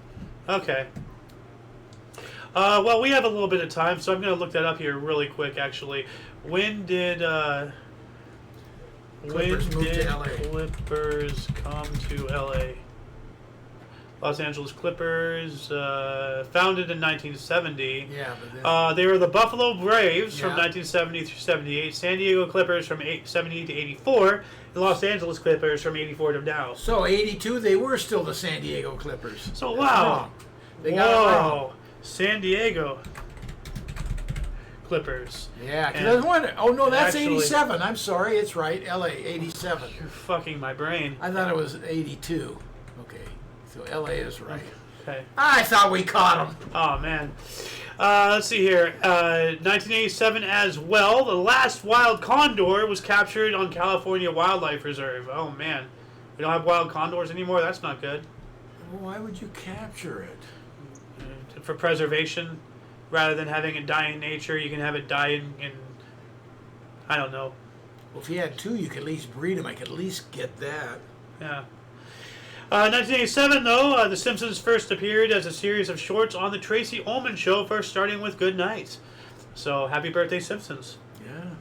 Okay. Well, we have a little bit of time, so I'm going to look that up here really quick, actually. When did Clippers move to LA? Clippers come to LA? Los Angeles Clippers, founded in 1970. Yeah, but then, they were the Buffalo Braves from 1970 through 78, San Diego Clippers from 70 to 84, and Los Angeles Clippers from 84 to now. So 82, they were still the San Diego Clippers. So That's wow, wrong. They got it wrong. San Diego Clippers. Yeah, because that's actually, 87. I'm sorry, it's right. LA, 87. You're fucking my brain. I thought it was 82. Okay, so LA is right. Okay. I thought we caught them. Oh, man. Let's see here. 1987 as well. The last wild condor was captured on California Wildlife Reserve. Oh, man. We don't have wild condors anymore? That's not good. Why would you capture it? For preservation. Rather than having it die in nature, you can have it die in I don't know. Well, if you had two, you could at least breed them. I could at least get that. Yeah. 1987, though, The Simpsons first appeared as a series of shorts on the Tracy Ullman Show, first starting with Good Night. So, happy birthday, Simpsons. Yeah.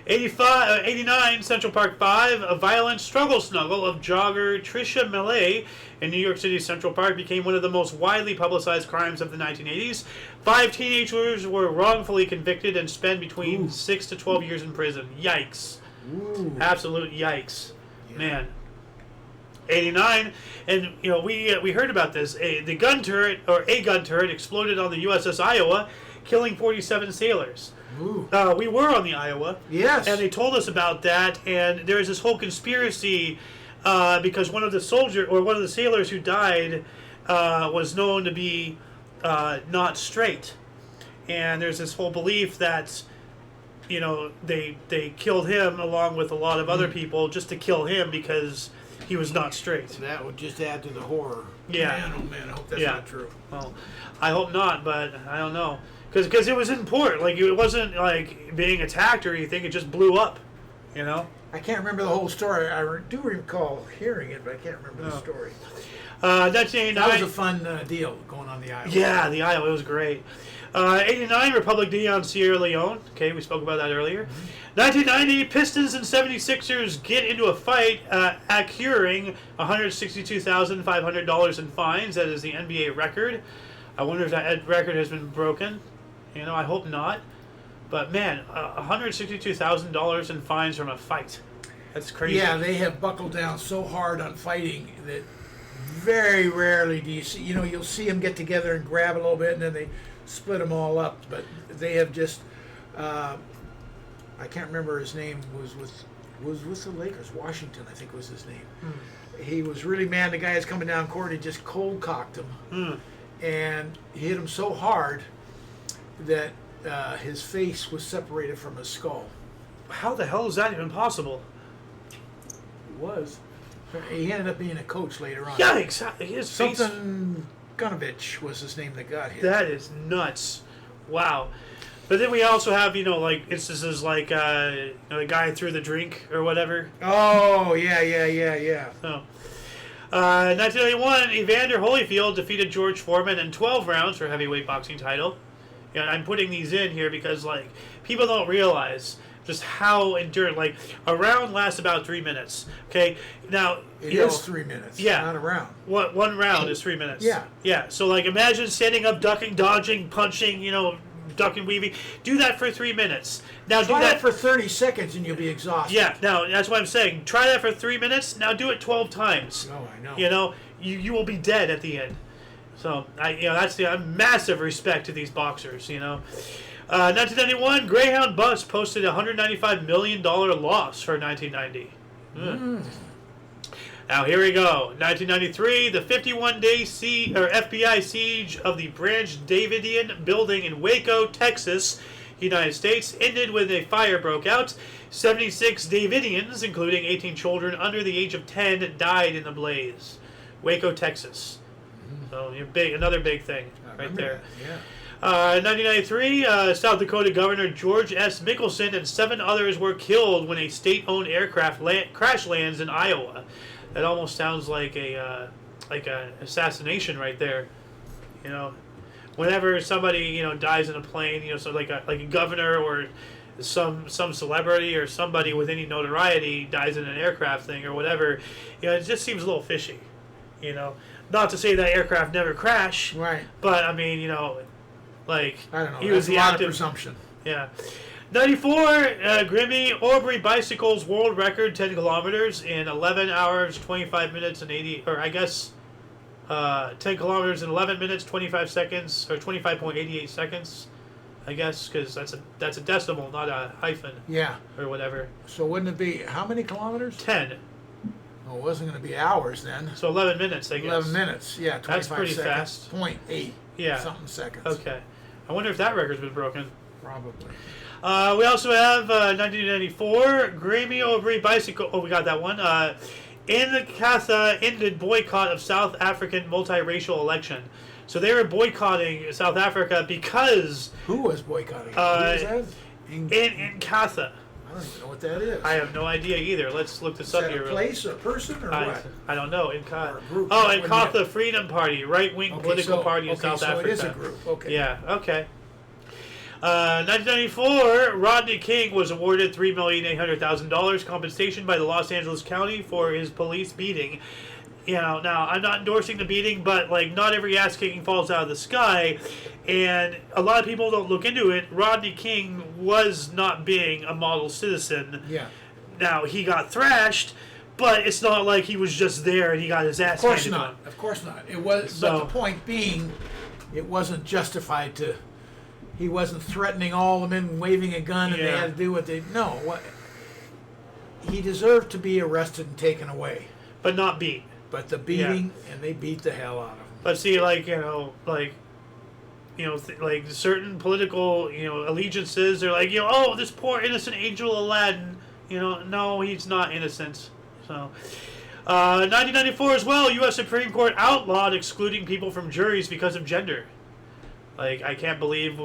89, Central Park 5, a violent struggle snuggle of jogger Tricia Millay in New York City's Central Park became one of the most widely publicized crimes of the 1980s. 5 teenagers were wrongfully convicted and spent between 6 to 12 years in prison. Yikes. Ooh. Absolute yikes. Yeah. Man. 89, and we heard about this. A gun turret exploded on the USS Iowa, killing 47 sailors. Ooh. We were on the Iowa. Yes. And they told us about that, and there's this whole conspiracy because one of the sailors who died was known to be not straight. And there's this whole belief that they killed him along with a lot of other people just to kill him because he was not straight. That would just add to the horror. Yeah. Man, oh man, I hope that's not true. Well, I hope not, but I don't know. Because it was in port. Like, it wasn't, like, being attacked or anything. It just blew up, I can't remember the whole story. I do recall hearing it, but I can't remember the story. 1989. That was a fun deal, going on the Iowa. Yeah, the Iowa. It was great. 89, Republic D on Sierra Leone. Okay, we spoke about that earlier. 1990, Pistons and 76ers get into a fight, accruing $162,500 in fines. That is the NBA record. I wonder if that record has been broken. I hope not. But, man, $162,000 in fines from a fight. That's crazy. Yeah, they have buckled down so hard on fighting that very rarely do you see, you'll see them get together and grab a little bit and then they split them all up. But they have just, I can't remember his name, was with the Lakers. Washington, I think was his name. He was really mad. The guy is coming down court. He just cold cocked him. And he hit him so hard that his face was separated from his skull. How the hell is that even possible? It was. He ended up being a coach later on. Yikes! His face. Something Gunovich was his name that got hit. That is nuts. Wow. But then we also have, instances like the guy threw the drink or whatever. Oh, yeah. So, 1991, Evander Holyfield defeated George Foreman in 12 rounds for heavyweight boxing title. I'm putting these in here because, people don't realize just how enduring. A round lasts about 3 minutes. Okay? Now, it is 3 minutes. Yeah. Not a round. One round is 3 minutes. Yeah. Yeah. So, imagine standing up, ducking, dodging, punching, duck and weaving. Do that for 3 minutes. Now Try do that that for 30 seconds and you'll be exhausted. Yeah, no, that's what I'm saying. Try that for 3 minutes. Now do it 12 times. Oh, I know. You know, you will be dead at the end. So that's the massive respect to these boxers. 1991, Greyhound Bus posted a $195 million loss for 1990. Now here we go. 1993, the 51-day FBI siege of the Branch Davidian building in Waco, Texas, United States, ended when a fire broke out. 76 Davidians, including 18 children under the age of 10, died in the blaze. Waco, Texas. So another big thing right there. Yeah. 1993, South Dakota Governor George S. Mickelson and 7 others were killed when a state-owned aircraft crash lands in Iowa. That almost sounds like an assassination right there. Whenever somebody dies in a plane, so like a governor or some celebrity or somebody with any notoriety dies in an aircraft thing or whatever, it just seems a little fishy. Not to say that aircraft never crash, Right. but I mean, like I don't know. he was the a lot active of presumption. Yeah. 94, Grimmy Aubrey bicycles world record 10 kilometers in 11 hours, 25 minutes and 80, or I guess 10 kilometers in 11 minutes, 25 seconds, or 25.88 seconds, I guess, because that's a decimal, not a hyphen. Yeah. Or whatever. So wouldn't it be, how many kilometers? 10. Oh, it wasn't going to be hours then. So 11 minutes, I guess. 11 minutes, yeah. 25 That's pretty seconds. fast. 0.8 Yeah. seconds. Okay. I wonder if that record's been broken. Probably. We also have 1994, Grammy Aubrey bicycle. Oh, we got that one. In the Katha ended boycott of South African multiracial election. So they were boycotting South Africa because Who was boycotting? Who was that? in Katha. I don't even know what that is. I have no idea either. Let's look this Is up that here. a place, a person, or what? I don't know. In Or a group? Oh, in What Katha do you- Freedom Party, right-wing political party in South so Africa. it is a group. Okay. Yeah, okay. 1994, Rodney King was awarded $3,800,000 compensation by the Los Angeles County for his police beating. Now I'm not endorsing the beating, but like not every ass kicking falls out of the sky, and a lot of people don't look into it. Rodney King was not being a model citizen. Yeah. Now he got thrashed, but it's not like he was just there and he got his ass Of course handed to not. him. Of course not. It was. So- But the point being, it wasn't justified to. He wasn't threatening all the men waving a gun, and they Yeah. had to do what they. No. What. He deserved to be arrested and taken away. But not beat. But the beating, and they beat the hell out of him. But see, like certain political, allegiances, they're like, oh, this poor innocent angel Aladdin. No, he's not innocent. So, 1994 as well, U.S. Supreme Court outlawed excluding people from juries because of gender. Like, I can't believe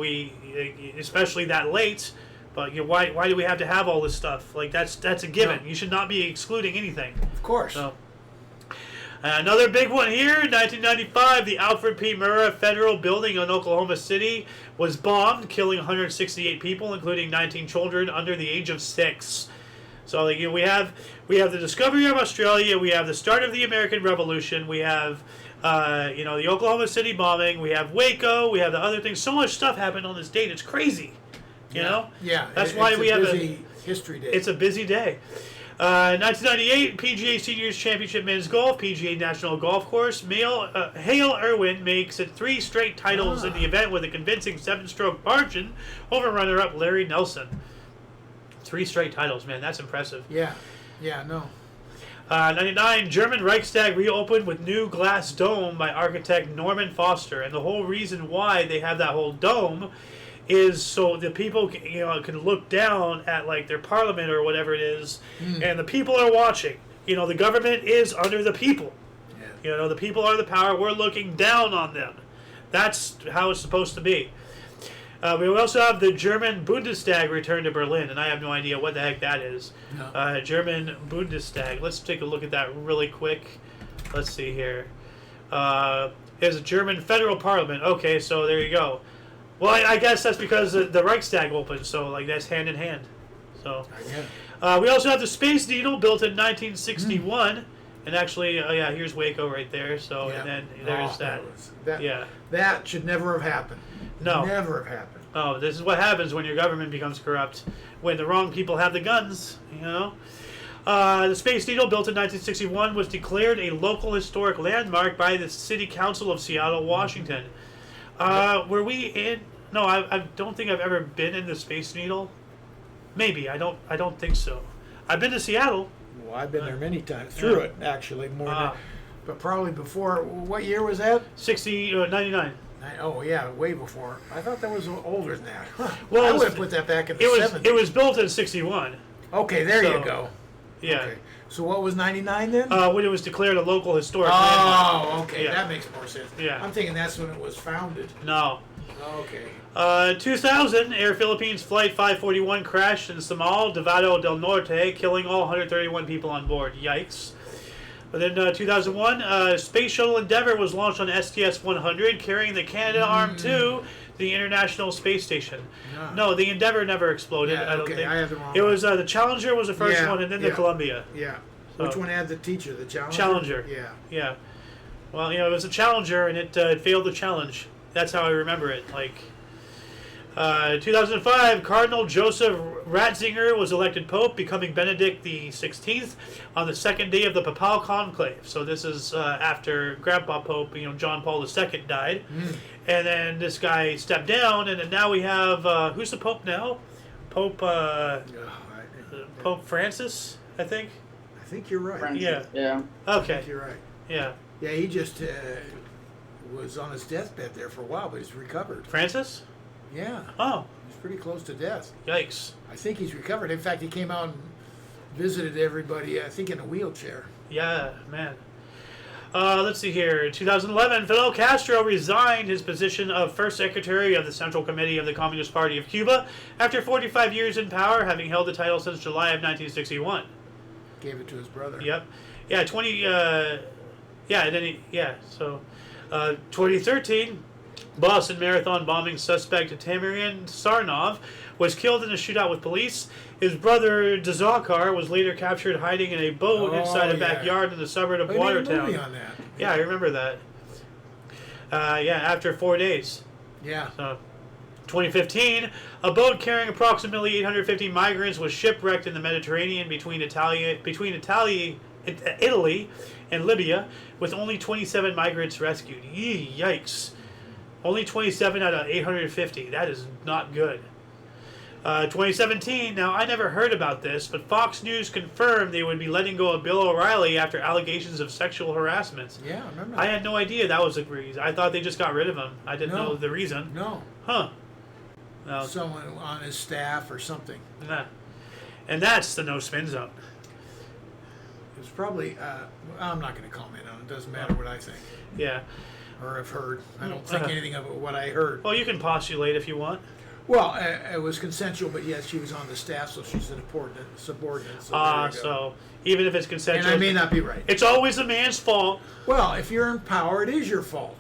especially that late. But why do we have to have all this stuff? Like, that's a given. No. You should not be excluding anything. Of course. So. Another big one here, 1995, the Alfred P. Murrah Federal Building in Oklahoma City was bombed, killing 168 people, including 19 children under the age of 6. So we have the discovery of Australia, we have the start of the American Revolution, we have the Oklahoma City bombing, we have Waco, we have the other things. So much stuff happened on this date. It's crazy. You know? Yeah. That's why we have a busy history day. It's a busy day. 1998 PGA Seniors Championship Men's Golf, PGA National Golf Course. Hale Irwin makes it 3 straight titles in the event with a convincing 7-stroke margin over runner-up Larry Nelson. 3 straight titles, man. That's impressive. Yeah. Yeah, no. 99, German Reichstag reopened with new glass dome by architect Norman Foster. And the whole reason why they have that whole dome is so the people can look down at like their parliament or whatever it is, and the people are watching. The government is under the people. Yeah. The people are the power. We're looking down on them. That's how it's supposed to be. We also have the German Bundestag return to Berlin, and I have no idea what the heck that is. No. German Bundestag. Let's take a look at that really quick. Let's see here. It's a German federal parliament. Okay, so there you go. Well, I guess that's because the Reichstag opened, so like that's hand in hand. So we also have the Space Needle, built in 1961, and actually, here's Waco right there. So and then there's that. That should never have happened. No. Never have happened. Oh, this is what happens when your government becomes corrupt. When the wrong people have the guns, The Space Needle, built in 1961, was declared a local historic landmark by the City Council of Seattle, Washington. Were we in... No, I don't think I've ever been in the Space Needle. Maybe. I don't think so. I've been to Seattle. Well, I've been there many times. Through it, actually, more than... But probably before... What year was that? 99. Oh, yeah, way before. I thought that was older than that. Huh. Well, I would have put that back in the 70s. It was built in 61. Okay, there you go. Yeah. Okay. So what was 99 then? When it was declared a local historic landmark. Oh, okay. Yeah. That makes more sense. Yeah. I'm thinking that's when it was founded. No. Okay. 2000, Air Philippines Flight 541 crashed in Samal, Devado del Norte, killing all 131 people on board. Yikes. And then 2001, Space Shuttle Endeavour was launched on STS-100, carrying the Canadarm2 to the International Space Station. No, the Endeavour never exploded. Yeah, I don't think. I have the wrong It one. was the Challenger was the first Yeah, one, and then yeah. the Columbia. Yeah. So- Which one had the teacher? The Challenger? Challenger. Yeah. Yeah. Well, it was a Challenger, and it failed the challenge. That's how I remember it. 2005, Cardinal Joseph Ratzinger was elected Pope, becoming Benedict the 16th on the second day of the Papal Conclave. So this is after Grandpa Pope, John Paul II died. And then this guy stepped down, and then now we have, who's the Pope now? Pope Francis, I think? I think you're right. Francis, Yeah. Yeah. I Okay. think you're right. Yeah. Yeah, he just was on his deathbed there for a while, but he's recovered. Francis? Yeah. Oh, He's pretty close to death. yikes. I think he's recovered. In fact, he came out and visited everybody, I think, in a wheelchair. Yeah, man. Let's see here. 2011, Fidel Castro resigned his position of first secretary of the Central Committee of the Communist Party of Cuba after 45 years in power, having held the title since July of 1961. Gave it to his brother. Yep. Yeah, 2013, Boston Marathon bombing suspect Tamarian Sarnov was killed in a shootout with police. His brother Dzakar was later captured hiding in a boat inside a backyard in the suburb of They made a movie Watertown. on that. Yeah, I remember that. After 4 days. Yeah. So, 2015, a boat carrying approximately 850 migrants was shipwrecked in the Mediterranean between Italy and Libya, with only 27 migrants rescued. Yikes. Only 27 out of 850. That is not good. 2017, now I never heard about this, but Fox News confirmed they would be letting go of Bill O'Reilly after allegations of sexual harassment. Yeah, I remember I that. had no idea that was the reason. I thought they just got rid of him. I didn't No. know the reason. No. Huh. No. Someone on his staff or something. Nah. And that's the no spin zone. It was probably, I'm not going to comment on it. It doesn't matter what I think Yeah. or have heard. I don't think anything of what I heard. Well, you can postulate if you want. Well, it was consensual, but yes, she was on the staff, so she's an important subordinate. So, there you go. So even if it's And consensual, I may not be right. it's always a man's fault. Well, if you're in power, it is your fault.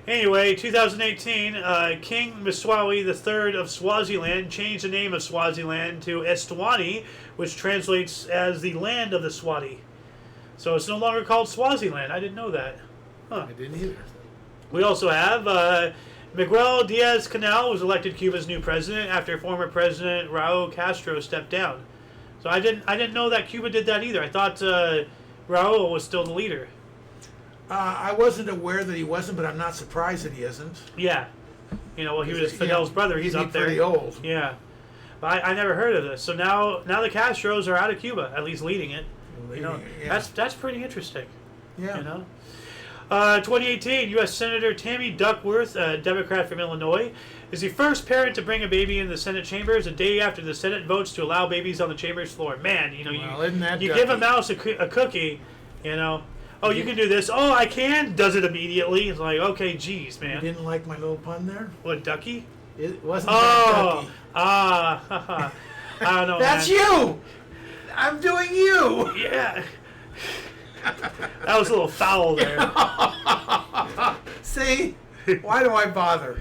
Anyway, 2018, King Mswazi III of Swaziland changed the name of Swaziland to Eswatini, which translates as the land of the Swati. So it's no longer called Swaziland. I didn't know that. Huh. I didn't either. We also have Miguel Diaz-Canel was elected Cuba's new president after former President Raul Castro stepped down. So I didn't know that Cuba did that either. I thought Raul was still the leader. I wasn't aware that he wasn't, but I'm not surprised that he isn't. Yeah. He was Fidel's brother. He's up there. pretty old. Yeah. But I never heard of this. So now the Castros are out of Cuba, at least leading it. Yeah. That's pretty interesting. Yeah. 2018, U.S. Senator Tammy Duckworth, a Democrat from Illinois, is the first parent to bring a baby in the Senate chambers a day after the Senate votes to allow babies on the chamber's floor. Man, Well, isn't that you ducky? give a mouse a cookie, oh, you can do this. Oh, I can. Does it immediately. It's like, okay, geez, You man. didn't like my little pun there? What, ducky? It wasn't that ducky. I don't know, That's man. you! I'm doing you! Yeah. That was a little foul there. See? Why do I bother?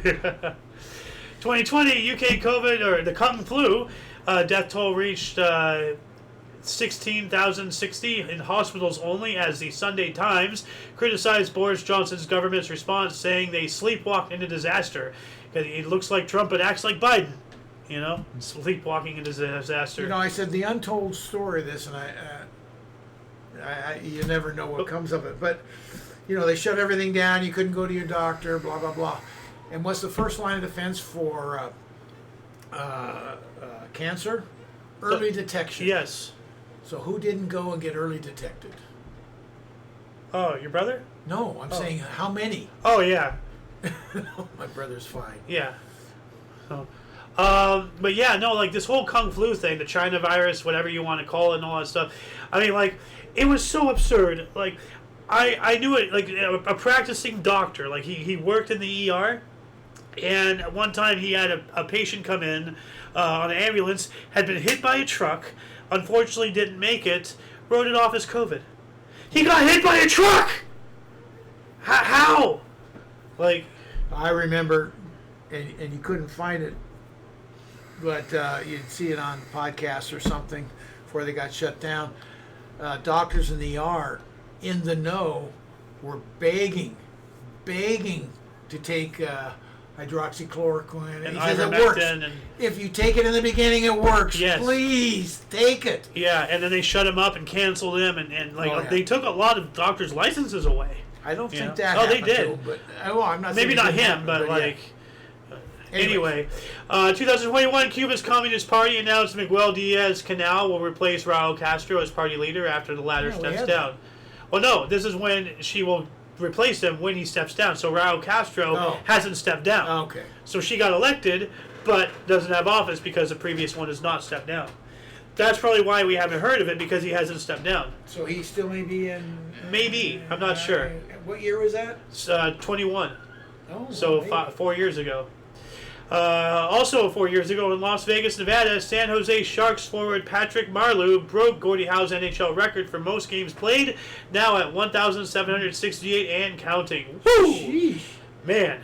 2020, UK COVID, or the Kung Flu, death toll reached 16,060 in hospitals only, as the Sunday Times criticized Boris Johnson's government's response, saying they sleepwalked into disaster. It looks like Trump, but acts like Biden. Sleepwalking into disaster. I said the untold story of this, and you never know what comes of it. But, they shut everything down. You couldn't go to your doctor, blah, blah, blah. And what's the first line of defense for cancer? Early detection. Yes. So who didn't go and get early detected? Oh, your brother? No, I'm saying how many? Oh, yeah. My brother's fine. Yeah. But yeah, no, like this whole Kung Flu thing, the China virus, whatever you want to call it and all that stuff. I mean, like, it was so absurd. Like, I knew it, like, a practicing doctor. Like, he worked in the ER. And one time he had a patient come in on an ambulance, had been hit by a truck, unfortunately didn't make it, wrote it off as COVID. He got hit by a truck! How? Like, I remember, and you couldn't find it, but you'd see it on podcasts or something before they got shut down. Doctors in the ER, in the know, were begging to take hydroxychloroquine. And He says it works. ivermectin, and If you take it in the beginning, it works. Yes. Please take it. yeah, and then they shut him up and canceled him, and like Oh, yeah. they took a lot of doctors' licenses away. I don't Yeah. think that. Oh, they happened did. to him, but I'm not. Maybe saying it not didn't him, happen, but yeah. like. Anyway, 2021, Cuba's Communist Party announced Miguel Diaz-Canel will replace Raul Castro as party leader after the latter Yeah, we steps had down. Well, no, this is when she will replace him when he steps down. So Raul Castro hasn't stepped down. Okay. So she got elected, but doesn't have office because the previous one has not stepped down. That's probably why we haven't heard of it, because he hasn't stepped down. So he still may be in. Maybe. I'm not sure. What year was that? It's, 21. Oh, So maybe. 4 years ago. Also 4 years ago in Las Vegas, Nevada, San Jose Sharks forward Patrick Marleau broke Gordie Howe's NHL record for most games played, now at 1,768 and counting. Woo! Sheesh. Man.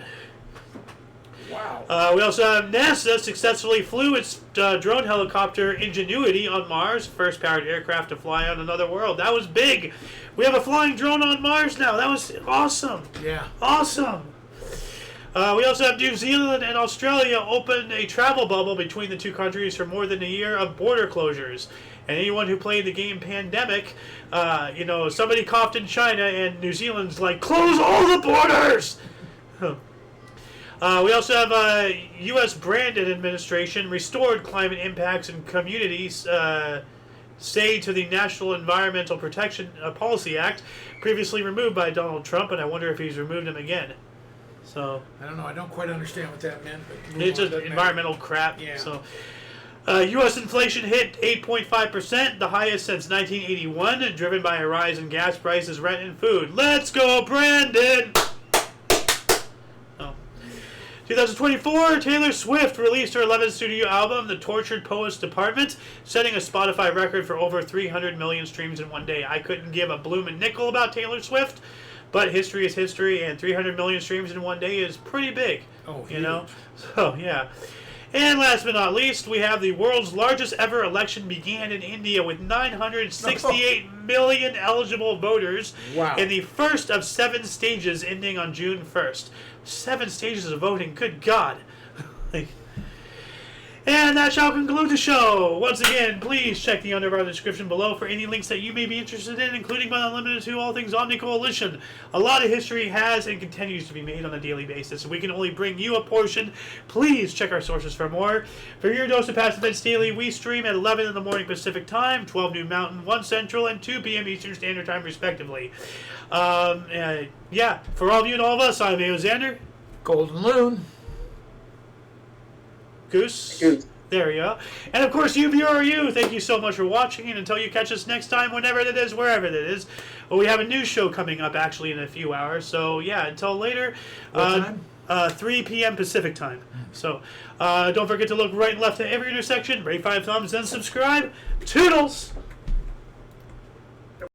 Wow. We also have NASA successfully flew its drone helicopter Ingenuity on Mars, first powered aircraft to fly on another world. That was big. We have a flying drone on Mars now. That was awesome. Yeah. Awesome. We also have New Zealand and Australia opened a travel bubble between the two countries for more than a year of border closures. And anyone who played the game Pandemic, somebody coughed in China and New Zealand's like, close all the borders! We also have U.S. branded administration restored climate impacts and communities say to the National Environmental Protection Policy Act, previously removed by Donald Trump, and I wonder if he's removed him again. So I don't know. I don't quite understand what that meant. But it's just environmental crap. Yeah. So U.S. inflation hit 8.5%, the highest since 1981, driven by a rise in gas prices, rent, and food. Let's go, Brandon! 2024, Taylor Swift released her 11th studio album, The Tortured Poets Department, setting a Spotify record for over 300 million streams in one day. I couldn't give a bloomin' nickel about Taylor Swift, but history is history, and 300 million streams in one day is pretty big. Oh, you know? So, yeah. And last but not least, we have the world's largest ever election began in India with 968 million eligible voters Wow. in the first of 7 stages ending on June 1st. 7 stages of voting, good God. And that shall conclude the show. Once again, please check the underbar description below for any links that you may be interested in, including but not limited to all things Omni Coalition. A lot of history has and continues to be made on a daily basis, and we can only bring you a portion. Please check our sources for more. For your dose of past events daily, we stream at 11 in the morning Pacific Time, 12 noon Mountain, 1 Central, and 2 p.m. Eastern Standard Time, respectively. For all of you and all of us, I'm Xander. Golden Loon. Goose. There we go. And of course, you viewer, you, thank you so much for watching. And until you catch us next time, whenever it is, wherever it is, we have a new show coming up actually in a few hours. So yeah, until later. What time? 3 p.m. Pacific time. So don't forget to look right and left at every intersection, rate 5 thumbs, and subscribe. Toodles!